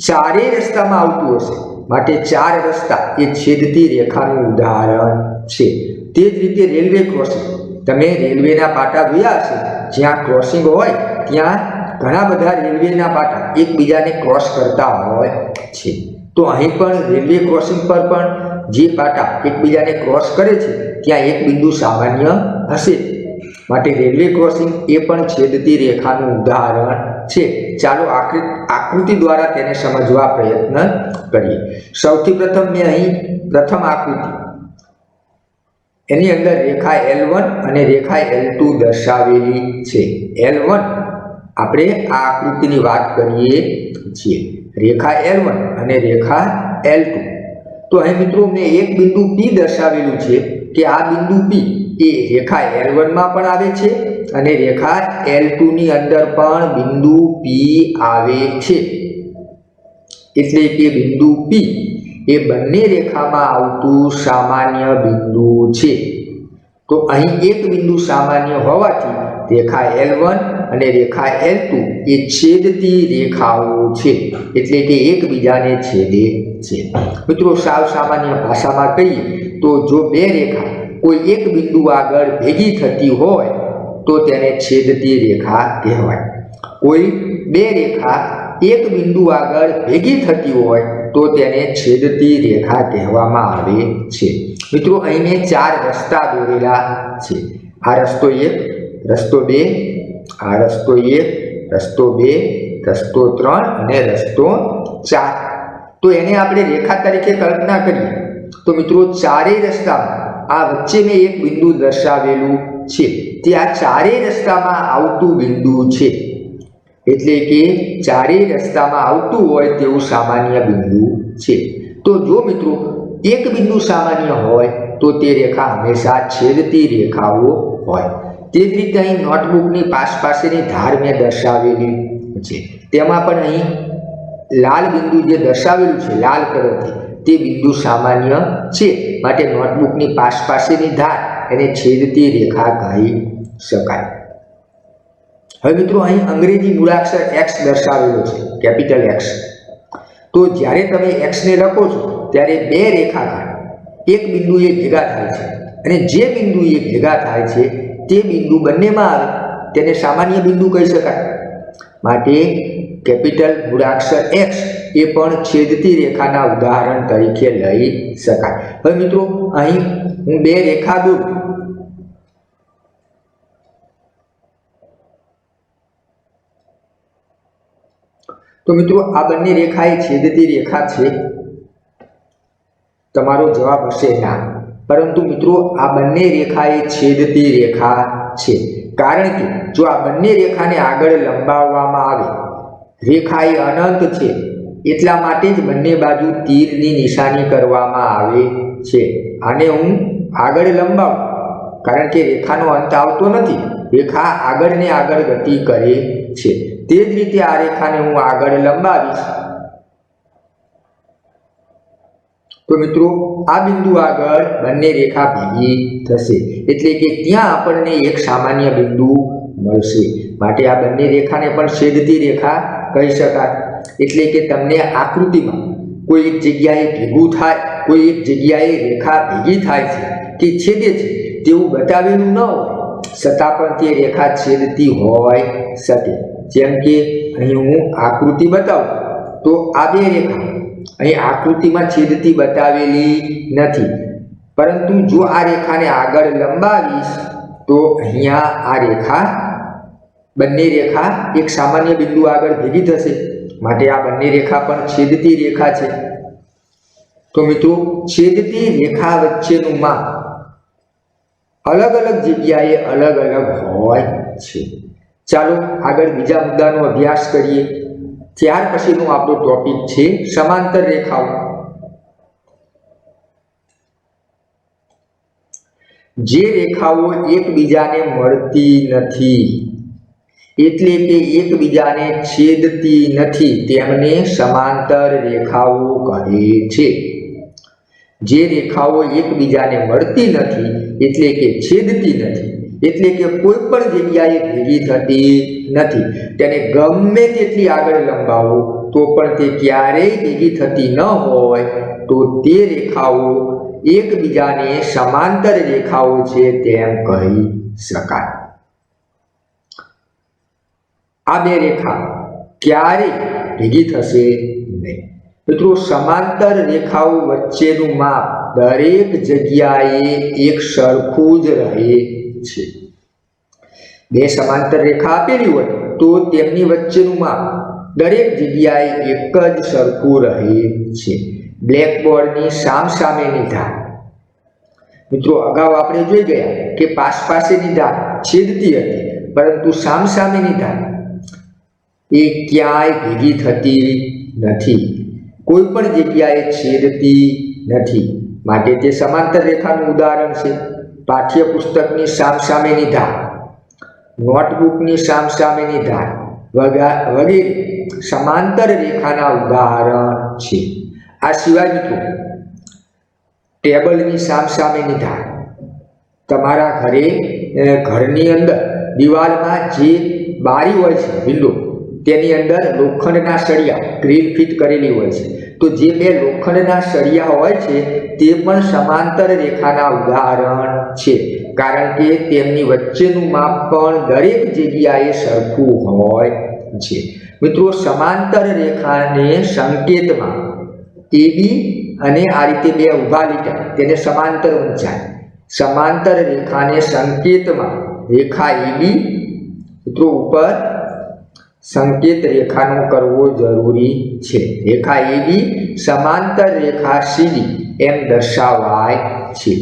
ચારેય રસ્તામાં આવતું હશે માટે ચાર રસ્તા એ છેદતી રેખાનું ઉદાહરણ છે। તે જ રીતે રેલવે ક્રોસિંગ, તમે રેલવેના પાટા જોયા હશે, જ્યાં ક્રોસિંગ હોય ત્યાં ઘણા બધા રેલવેના પાટા એકબીજાને ક્રોસ કરતા હોય છે। તો અહીં પણ રેલવે ક્રોસિંગ પર પણ જે પાટા એકબીજાને ક્રોસ કરે છે ત્યાં એક બિંદુ સામાન્ય હશે માટે રેલવે ક્રોસિંગ એ પણ છેદતી રેખાનું ઉદાહરણ છે. ચાલો આકૃતિ દ્વારા તેને સમજવા પ્રયત્ન કરીએ. સૌથી પ્રથમ મેં અહીં પ્રથમ આકૃતિ એની અંદર રેખા L1 અને રેખા L2 દર્શાવેલી છે. L1 આપણે આ આકૃતિની વાત કરીએ છીએ, રેખા L1 અને રેખા L2. તો અહીં મિત્રો મેં એક બિંદુ P દર્શાવેલું છે કે આ બિંદુ P એ રેખા L1 માં પણ આવે છે અને રેખા L2 ની અંદર પણ બિંદુ P આવે છે. એટલે કે બિંદુ P એ બંને રેખામાં આવતું સામાન્ય બિંદુ છે. તો અહીં એક બિંદુ સામાન્ય હોવાથી રેખા L1 અને રેખા L2 એ છેદતી રેખાઓ છે, એટલે કે એકબીજાને છેદે છે. મિત્રો સાવ સામાન્ય ભાષામાં કહીએ તો જો બે રેખા કોઈ એક બિંદુ આગળ ભેગી થતી હોય તો તેને છેદતી રેખા કહેવાય. કોઈ બે રેખા એક બિંદુ આગળ ભેગી થતી હોય તો તેને છેદતી રેખા કહેવામાં આવે છે. મિત્રો અહીં મેં 4 રસ્તા દોરેલા છે. આ રસ્તો 1, રસ્તો 2, આ રસ્તો 1, રસ્તો 2, રસ્તો 3 અને રસ્તો 4. તો એને આપણે રેખા તરીકે કલ્પના કરીએ તો મિત્રો ચારેય રસ્તામાં આ વચ્ચે મેં એક બિંદુ દર્શાવેલું છે તે આ ચારેય રસ્તામાં આવતું બિંદુ છે. એટલે કે ચારેય રસ્તામાં આવતું હોય તેવું સામાન્ય બિંદુ છે. તો જો મિત્રો એક બિંદુ સામાન્ય હોય તો તે રેખા હંમેશા છેદતી રેખાઓ હોય. તે જ રીતે અહીં નોટબુકની પાસેની ધાર મેં દર્શાવેલી છે. તેમાં પણ અહીં લાલ બિંદુ જે દર્શાવેલું છે લાલ કલરથી તે બિંદુ સામાન્ય છે. માટે નોટબુકની પાસેની ધાર એને છેદતી રેખા કહી શકાય. હવે મિત્રો અહીં અંગ્રેજી મૂળાક્ષર x દર્શાવેલો છે, કેપિટલ X. તો જ્યારે તમે x ને લખો છો ત્યારે બે રેખાખંડ એક બિંદુએ ભેગા થાય છે અને જે બિંદુએ ભેગા થાય છે તે બિંદુ બંનેમાં આવે તેને સામાન્ય બિંદુ કહી શકાય. માટે કેપિટલ મૂળાક્ષર x એ પણ છેદતી રેખાના ઉદાહરણ તરીકે લઈ શકાય. હવે મિત્રો અહીં હું બે રેખા દોરું. તો મિત્રો આ બંને રેખા એ છેદતી રેખા છે? તમારો જવાબ હશે ના. પરંતુ મિત્રો આ બંને રેખા એ છેદતી રેખા છે, કારણ કે જો આ બંને રેખાને આગળ લંબાવવામાં આવે, રેખા એ અનંત છે એટલા માટે જ બંને બાજુ તીરની નિશાની કરવામાં આવે છે. આને હું આગળ લંબાવું કારણ કે રેખાનો અંત આવતો નથી, રેખા આગળ ને આગળ ગતિ કરે છે. તે જ રીતે આ રેખાને હું આગળ લંબાવીશ તો મિત્રો આ બિંદુ આગળ બંને રેખા ભેગી થશે, એટલે કે ત્યાં આપણને એક સામાન્ય બિંદુ મળશે. માટે આ બંને રેખાને પણ છેદતી રેખા કહી શકાય. એટલે કે તમને આકૃતિમાં કોઈ એક જગ્યાએ ભેગું થાય, કોઈ એક જગ્યાએ રેખા ભેગી થાય છે કે છેદે છે તેવું બતાવેલું ન હોય છતાં પણ તે રેખા છેદતી હોય શકે. જેમ કે અહીં હું આકૃતિ બતાવું તો આ બે રેખા અહીં આકૃતિમાં છેદતી બતાવેલી નથી, પરંતુ જો આ રેખાને આગળ લંબાવીશ તો અહીંયા આ રેખા બંને રેખા એક સામાન્ય બિંદુ આગળ ભેગી થશે. માટે આ બંને રેખા પણ છેદતી રેખા છે. તો મિત્રો છેદતી રેખા વચ્ચેનું માપ અલગ અલગ જગ્યાએ અલગ અલગ હોય છે. ચાલો આગળ બીજા મુદ્દાનો અભ્યાસ કરીએ. ત્યાર પછીનો આપણો ટોપિક છે સમાંતર રેખાઓ. જે રેખાઓ એકબીજાને મળતી નથી એટલે કે એકબીજાને છેદતી નથી તેમને સમાંતર રેખાઓ કહે છે. જે રેખાઓ એકબીજાને મળતી નથી એટલે કે છેદતી નથી એટલે કે કોઈ પણ જગ્યાએ ભેગી થતી નથી, તેને ગમે તેટલી આગળ લંબાવો તો પણ તે ક્યારેય ભેગી થતી ન હોય તો તે રેખાઓ એકબીજાને સમાંતર રેખાઓ છે તેમ કહી શકાય. આ બે રેખા ક્યારેય ભેગી થશે નહીં. મિત્રો સમાંતર રેખાઓ વચ્ચેનું માપ દરેક જગ્યાએ એક સરખું જ રહે છે. બે સમાંતર રેખા આપેલી હોય તો તેમની વચ્ચેનું માપ દરેક જગ્યાએ એક જ સરખું રહે છે. બ્લેકબોર્ડની સામસામેની ધાર. મિત્રો અગાઉ આપણે જોઈ ગયા કે પાસેની ધાર છેદતી હતી, પરંતુ સામસામેની ધાર એ ક્યાંય ભેગી થતી નથી, કોઈ પણ જગ્યાએ છેદતી નથી, માટે તે સમાંતર રેખાનું ઉદાહરણ છે. પાઠ્યપુસ્તકની સામસામેની ધાર, નોટબુકની સામસામેની ધાર વગેરે સમાંતર રેખાના ઉદાહરણ છે. આ સિવાય મિત્રો ટેબલની સામસામેની ધાર, તમારા ઘરની અંદર દિવાલમાં જે બારી હોય છે, વિન્ડો, તેની અંદર લોખંડના સળિયા ગ્રીલ ફિટ કરેલી હોય છે, તો જે બે લોખંડના સળિયા હોય છે તે પણ સમાંતર રેખાના ઉદાહરણ છે, કારણ કે તેમની વચ્ચેનું માપ પણ દરેક જગ્યાએ સરખું હોય છે. મિત્રો સમાંતર રેખાને સંકેતમાં AB અને આ રીતે બે ઊભા લીટા, તેને સમાંતર ઊંચાઈ. સમાંતર રેખાને સંકેતમાં રેખા AB મિત્રો ઉપર સંકેત રેખાનો કરવો જરૂરી છે. રેખા AB સમાંતર રેખા CD એમ દર્શાવાય છે.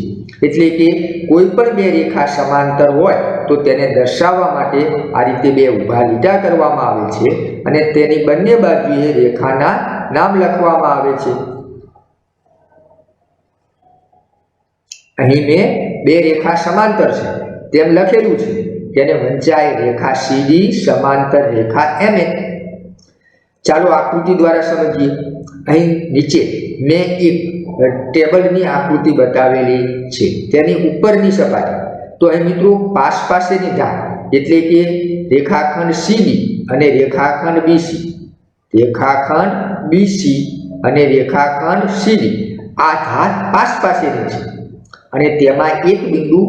એટલે કે કોઈ પણ બે રેખા સમાંતર હોય તો તેને દર્શાવવા માટે આ રીતે બે ઊભા લીટા કરવામાં આવે છે અને તેની બંને બાજુએ રેખાના નામ લખવામાં આવે છે. અહીં મેં બે રેખા સમાંતર છે તેમ લખેલું છે, તેને વંચાય રેખા CD સમાંતર રેખા MN. ચાલો આકૃતિ દ્વારા સમજીએ. અહીં નીચે મેં એક ટેબલની આકૃતિ બતાવેલી છે, તેની ઉપરની સપાટી. તો અહીં મિત્રો પાસેની ધાર એટલે કે રેખાખંડ CD અને રેખાખંડ BC, રેખાખંડ BC અને રેખાખંડ CD, આ ધાર પાસેની છે અને તેમાં એક બિંદુ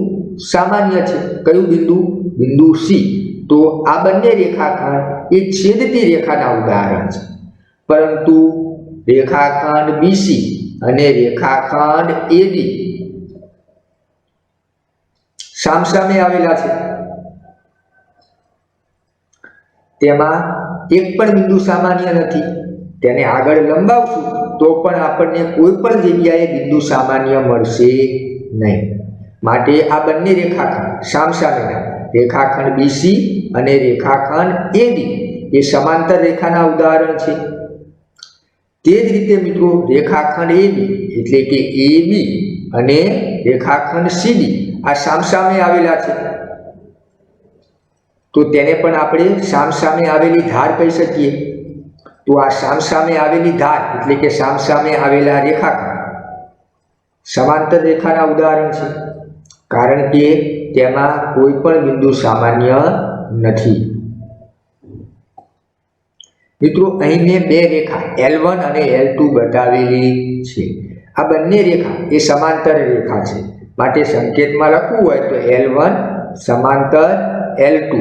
સામાન્ય છે. કયું બિંદુ? બિંદુ C. તો આ બંને રેખાખંડ એ છેદતી રેખાના ઉદાહરણ છે, પરંતુ રેખાખંડ BC અને રેખાખંડ AB સામસામે આવેલા છે, તેમાં એક પણ બિંદુ સામાન્ય નથી. તેને આગળ લંબાવશું તો પણ આપણને કોઈ પણ જગ્યાએ બિંદુ સામાન્ય મળશે નહીં, માટે આ બંને રેખાખંડ સામસામેના રેખાખંડ BC અને રેખાખંડ AB એ સમાંતર રેખાના ઉદાહરણ છે. તે જ રીતે મિત્રો રેખાખંડ AB એટલે કે AB અને રેખાખંડ CD આ સામસામે આવેલા છે, તો તેને પણ આપણે સામસામે આવેલી ધાર કહી શકીએ. તો આ સામસામે આવેલી ધાર એટલે કે સામસામે આવેલા રેખાખંડ સમાંતર રેખાના ઉદાહરણ છે, કારણ કે તેમાં કોઈ પણ બિંદુ સામાન્ય નથી. મિત્રો અહીં મેં બે રેખા L1 અને L2 બતાવેલી છે. આ બંને રેખા એ સમાંતર રેખા છે, માટે સંકેતમાં લખવું હોય તો L1 સમાંતર L2,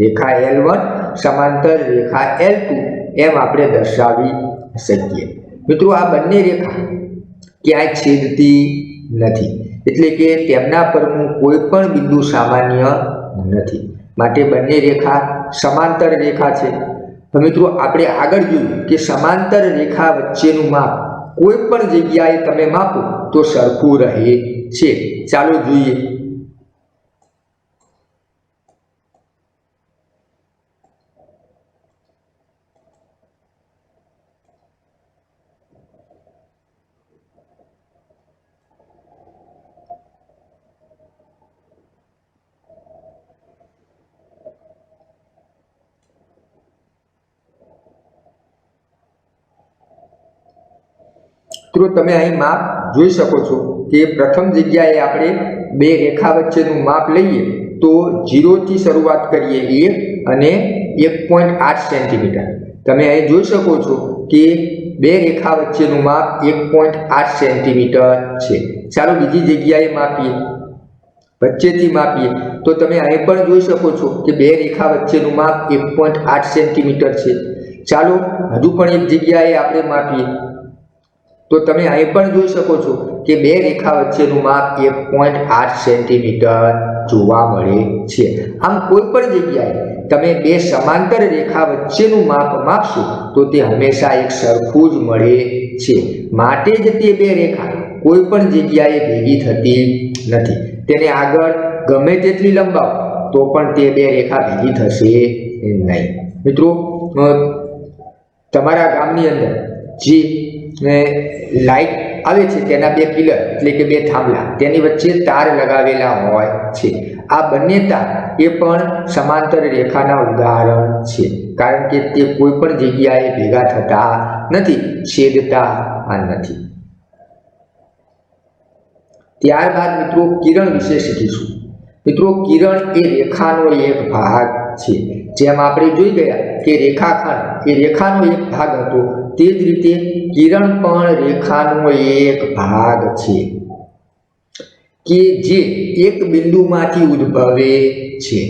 રેખા L1 સમાંતર રેખા L2 એમ આપણે દર્શાવી શકીએ. મિત્રો આ બંને રેખા ક્યાંય છેદતી નથી, એટલે કે તેમના પરનું કોઈ પણ બિંદુ સામાન્ય નથી, માટે બંને રેખા સમાંતર રેખા છે. તો મિત્રો આપણે આગળ જોયું કે સમાંતર રેખા વચ્ચેનું માપ કોઈ પણ જગ્યાએ તમે માપો તો સરખું રહે છે. ચાલો જોઈએ. તો તમે અહીં માપ જોઈ શકો છો કે પ્રથમ જગ્યાએ આપણે બે રેખા વચ્ચેનું માપ લઈએ તો 0 થી શરૂઆત કરીએ 1 અને 1.8 સેન્ટીમીટર. તમે અહીં જોઈ શકો છો કે બે રેખા વચ્ચેનું માપ 1.8 સેન્ટીમીટર છે. ચાલો બીજી જગ્યાએ માપીએ, વચ્ચેથી માપીએ તો તમે અહીં પણ જોઈ શકો છો કે બે રેખા વચ્ચેનું માપ 1.8 સેન્ટીમીટર છે. ચાલો હજુ પણ એક જગ્યાએ આપણે માપીએ તો તમે અહીં પણ જોઈ શકો છો કે બે રેખા વચ્ચેનું માપ 1.8 સેન્ટીમીટર જોવા મળે છે. આમ કોઈ પણ જગ્યાએ તમે બે સમાંતર રેખા વચ્ચેનું માપ માપશો તો તે હંમેશા એક સરખું જ મળે છે. માટે જ તે બે રેખા કોઈ પણ જગ્યાએ ભેગી થતી નથી. તેને આગળ ગમે તેટલી લંબાવો તો પણ તે બે રેખા ભેગી થશે નહીં. મિત્રો, તમારા ગામની અંદર જે લાઈટ આવે છે તેના બે પિલર એટલે કે બે થાંભલા, તેની વચ્ચે તાર લગાવેલા હોય છે. આ બંને તાર એ પણ સમાંતર રેખાના ઉદાહરણ છે, કારણ કે તે કોઈ પણ જગ્યાએ ભેગા થતા નથી, છેદતા નથી. ત્યારબાદ મિત્રો કિરણ વિશે શીખીશું. મિત્રો, કિરણ એ રેખાનો એક ભાગ છે. જેમ આપણે જોઈ ગયા કે રેખાખંડ એ રેખાનો એક ભાગ હતો, તે જ રીતે કિરણ પણ રેખાનો એક ભાગ છે કે જે એક બિંદુમાંથી ઉદ્ભવે છે.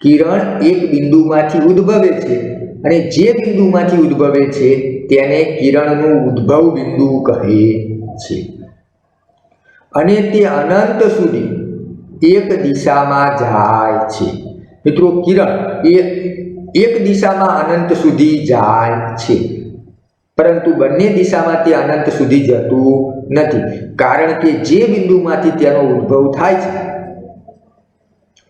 કિરણ એક બિંદુમાંથી ઉદ્ભવે છે અને જે બિંદુમાંથી ઉદ્ભવે છે તેને કિરણનું ઉદ્ભવ બિંદુ કહે છે. અને તે અનંત સુધી એક દિશામાં જાય છે. મિત્રો, કિરણ એ એક દિશામાં અનંત સુધી જાય છે, પરંતુ બંને દિશામાં તે અનંત સુધી જતું નથી, કારણ કે જે બિંદુમાંથી તેનો ઉદ્ભવ થાય છે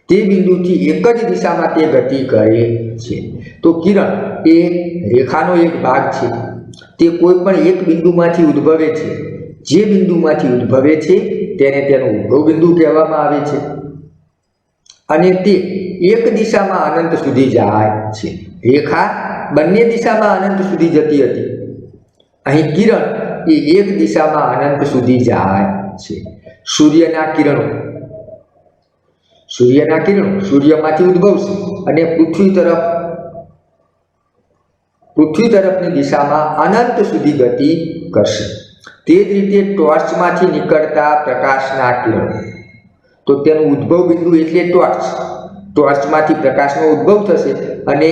તે બિંદુથી એક જ દિશામાં તે ગતિ કરે છે. તો કિરણ એ રેખાનો એક ભાગ છે. તે કોઈ પણ એક બિંદુમાંથી ઉદ્ભવે છે. જે બિંદુમાંથી ઉદ્ભવે છે તેને તેનું ઉદ્ભવ બિંદુ કહેવામાં આવે છે અને તે એક દિશામાં અનંત સુધી જાય છે. રેખા બંને દિશામાં અનંત સુધી જતી હતી. અહીં કિરણ એ એક દિશામાં અનંત સુધી જાય છે. સૂર્યના કિરણો સૂર્યમાંથી ઉદ્ભવશે અને પૃથ્વી તરફની દિશામાં અનંત સુધી ગતિ કરશે. તે જ રીતે ટોર્ચમાંથી નીકળતા પ્રકાશના કિરણો, તો તેનું ઉદ્ભવ બિંદુ એટલે ટોર્ચમાંથી પ્રકાશનો ઉદ્ભવ થશે અને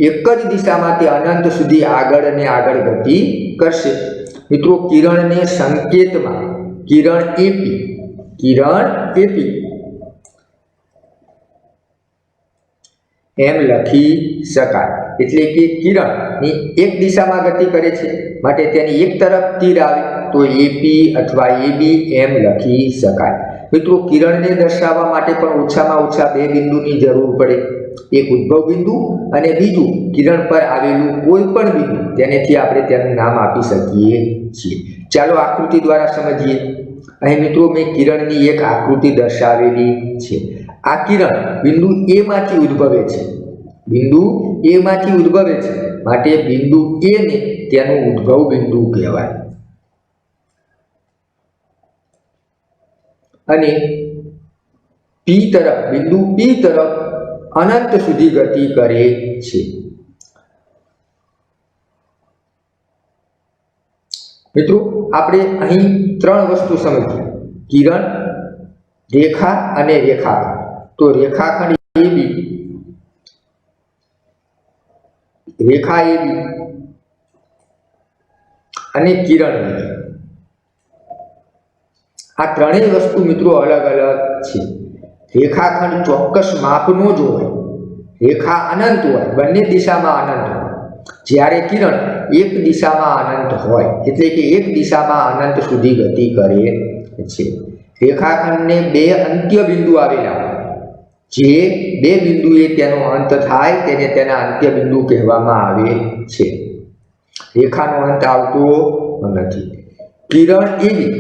એક જ દિશામાં તે અનંત સુધી આગળ અને આગળ ગતિ કરશે. મિત્રો, કિરણને સંકેતમાં કિરણ એપી એમ લખી શકાય. એટલે કે કિરણની એક દિશામાં ગતિ કરે છે માટે તેની એક તરફ તીર આવે તો એપી અથવા એબી એમ લખી શકાય. મિત્રો, કિરણને દર્શાવવા માટે પણ ઓછામાં ઓછા બે બિંદુની જરૂર પડે. એક ઉદ્ભવ બિંદુ અને બીજું કિરણ પર આવેલું કોઈ પણ બિંદુ, તેનેથી આપણે તેનું નામ આપી શકીએ છીએ. ચાલો આકૃતિ દ્વારા સમજીએ. અહીં મિત્રો મેં કિરણની એક આકૃતિ દર્શાવેલી છે. આ કિરણ બિંદુ એ માંથી ઉદ્ભવે છે. માટે બિંદુ એ ને તેનું ઉદ્ભવ બિંદુ કહેવાય. અને બિંદુ પી તરફ અનંત સુધી ગતિ કરે છે. મિત્રો, આપણે અહીં ત્રણ વસ્તુ સમજીએ: કિરણ, રેખા અને રેખાખંડ. તો રેખાખંડ એબી, રેખા એબી અને કિરણ એબી, આ ત્રણેય વસ્તુ મિત્રો અલગ અલગ છે. રેખાખંડ ચોક્કસ માપનો જ હોય, રેખા અનંત હોય, બંને દિશામાં અનંત હોય, જ્યારે કિરણ એક દિશામાં અનંત હોય, એટલે કે એક દિશામાં અનંત સુધી ગતિ કરે છે. રેખાખંડને બે અંત્ય બિંદુ આવેલા હોય. જે બે બિંદુએ તેનો અંત થાય તેને તેના અંત્ય બિંદુ કહેવામાં આવે છે. રેખાનો અંત આવતો નથી. કિરણ એબી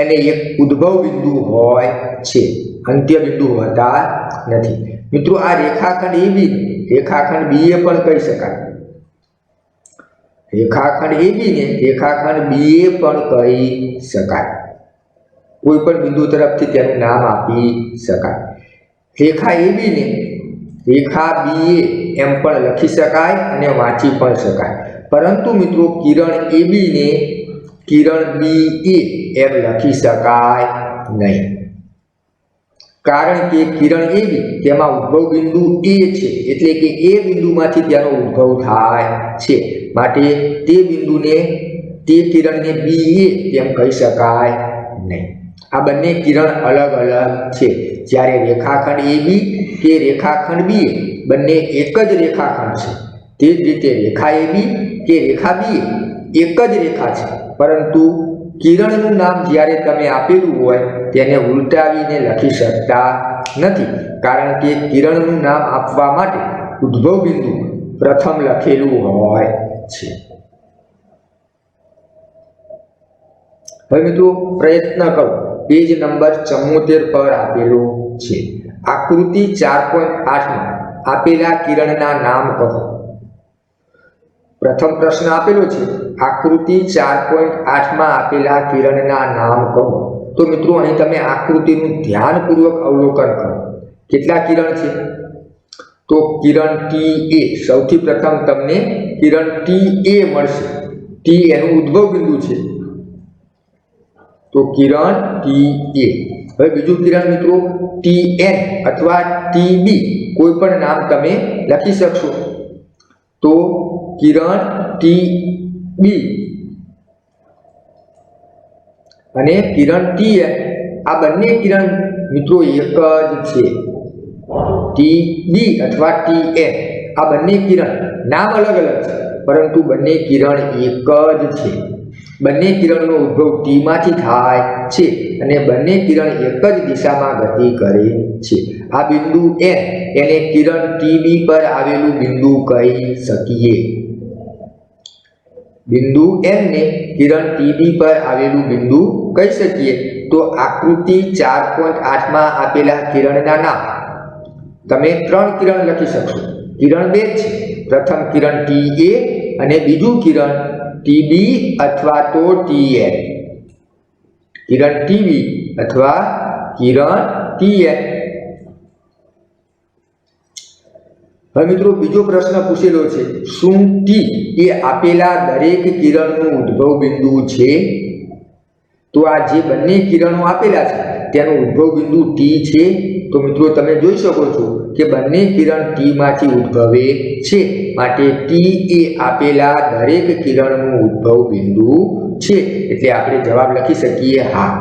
એને એક ઉદ્ભવ બિંદુ હોય છે, અંત્ય બિંદુ હોતા નથી. મિત્રો, આ રેખાખંડ એબી રેખાખંડ બીએ પણ કહી શકાય. રેખાખંડ એબીને રેખાખંડ બીએ પણ કહી શકાય. કોઈ પણ બિંદુ તરફથી તેનું નામ આપી શકાય. રેખા એબીને રેખા બીએ એમ પણ લખી શકાય અને વાંચી પણ શકાય. પરંતુ મિત્રો, કિરણ એબીને કિરણ બીએ એમ લખી શકાય નહીં, કારણ કે કિરણ એબી તેમાં ઉદ્ભવ બિંદુ એ છે, એટલે કે એ બિંદુમાંથી તેનો ઉદ્ભવ થાય છે. માટે તે બિંદુને તે કિરણને બી એ તેમ કહી શકાય નહીં. આ બંને કિરણ અલગ અલગ છે. જ્યારે રેખાખંડ એ બી કે રેખાખંડ બી બંને એક જ રેખાખંડ છે. તે જ રીતે રેખા એ બી કે રેખા બી એક જ રેખા છે, પરંતુ કિરણનું નામ જ્યારે તમે આપેલું હોય તેને ઉલટાવીને લખી શકતા નથી, કારણ કે કિરણનું નામ આપવા માટે ઉદ્ભવ બિંદુ પ્રથમ લખેલું હોય છે. હવે મિત્રો પ્રયત્ન કરો. પેજ નંબર 74 પર આપેલું છે. આકૃતિ 4.8 માં આપેલા કિરણના નામ કહો. પ્રથમ પ્રશ્ન આપેલો છે, આકૃતિ 4.8 માં આપેલા કિરણના નામ કહો. તો મિત્રો અહીં તમે આકૃતિનું ધ્યાનપૂર્વક અવલોકન કરો. કેટલા કિરણ છે? તો કિરણ ટી એ. સૌથી પ્રથમ તમને કિરણ ટી એ મળશે. ટી એનું ઉદ્ભવ બિંદુ છે, તો કિરણ ટી એ. હવે બીજું કિરણ મિત્રો ટી એન અથવા ટી બી કોઈ પણ નામ તમે લખી શકશો. તો કિરણ ટી બી અને કિરણ ટી એન આ બંને કિરણ મિત્રો એક જ છે. ટી બી અથવા ટી એન આ બંને કિરણ નામ અલગ અલગ છે, પરંતુ બંને કિરણ એક જ છે. બંને કિરણનો ઉદ્ભવ ટી માંથી થાય છે અને બંને કિરણ એક જ દિશામાં ગતિ કરે છે. આ બિંદુ એન એને કિરણ ટી બી પર આવેલું બિંદુ કહી શકીએ. બિંદુ એન ને કિરણ ટી બી પર આવેલું બિંદુ કહી શકીએ. તો આકૃતિ 4.8 માં આપેલા કિરણના નામ તમે 3 કિરણ લખી શકશો. કિરણ 2 છે. પ્રથમ કિરણ ટી એ અને બીજું કિરણ ટી બી અથવા તો ટી એન. કિરણ ટી બી અથવા કિરણ ટી એન. હવે મિત્રો બીજો પ્રશ્ન પૂછેલો છે, શું ટી એ આપેલા દરેક કિરણનું ઉદ્ભવ બિંદુ છે? તો આ જે બંને કિરણો આપેલા છે તેનું ઉદ્ભવ બિંદુ ટી છે. તો મિત્રો તમે જોઈ શકો છો કે બંને કિરણ ટી માંથી ઉદ્ભવે છે, માટે ટી એ આપેલા દરેક કિરણનું ઉદ્ભવ બિંદુ છે. એટલે આપણે જવાબ લખી શકીએ હા.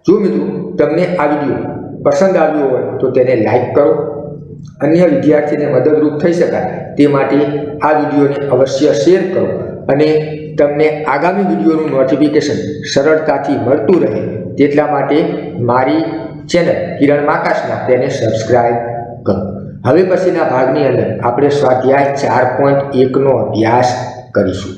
જો મિત્રો તમને આ વિડીયો પસંદ આવ્યો હોય તો તેને લાઈક કરો. અન્ય વિદ્યાર્થીને મદદરૂપ થઈ શકાય તે માટે આ વિડીયોને અવશ્ય શેર કરો અને તમને આગામી વિડીયોનું નોટિફિકેશન સરળતાથી મળતું રહે તેટલા માટે મારી ચેનલ કિરણ માકાશમાં તેને સબસ્ક્રાઇબ કરો. હવે પછીના ભાગની અંદર આપણે સ્વાધ્યાય 4.1 નો અભ્યાસ કરીશું.